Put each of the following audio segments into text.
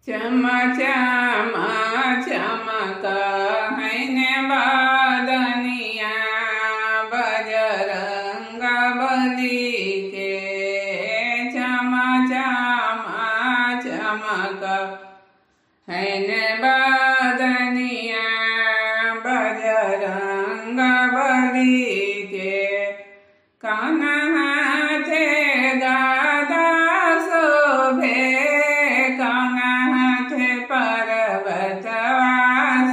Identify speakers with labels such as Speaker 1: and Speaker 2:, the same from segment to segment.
Speaker 1: चम चम चमक हैने बदनिया बजरंग बली के। चम चम चमक हैने बदनिया बजरंग बली के। कान्हा हाथे गदा शोभे कान्हा हाथे पर्वतवा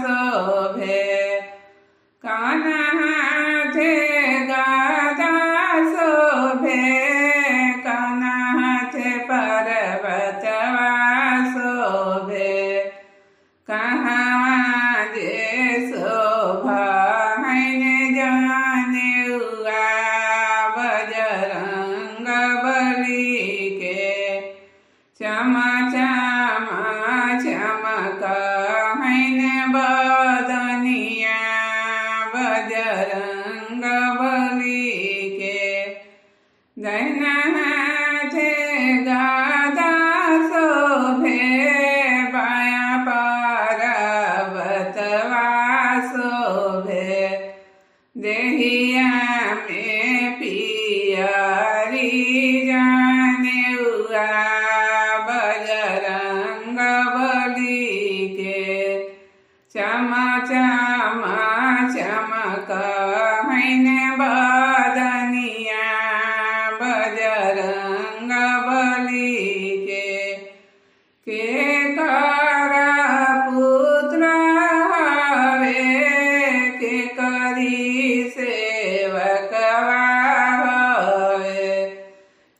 Speaker 1: शोभे। कान्हा हाथे गदा शोभे कान्हा हाथे पर्वतवा शोभे। कहाँ जे शोभा हैने जाने बजरंग बली के। चम चम चमक हैने बदनिया बजरंग बली के। दाहिना हाथे गदा शोभे बायां पर्वतवा शोभे। देहिया में पियरी जानेउआ बजरंग बली के। चम चम चमक हैने बदनिया बजरंग बली के कर पुत्र हवे के करी सेवकवा हवे।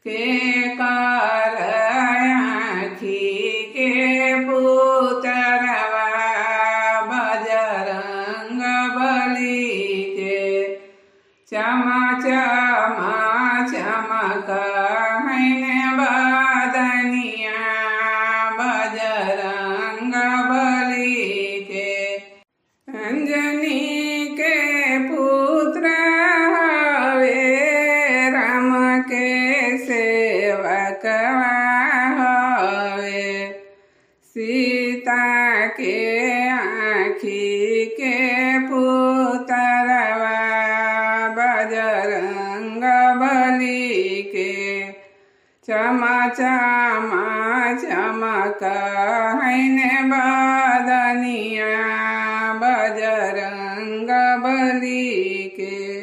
Speaker 1: के कर आँखी के पुत्रवा बजरंग बली के। चम चम चमक हैने बदनिया बजरंग बली के। अंजनी के पुत्र हवे राम के सेवकवा हवे। सीता के आँखी के पुत्रवा बजरंग बली के। चम चम चमक हैने बदनिया बजरंग बली के।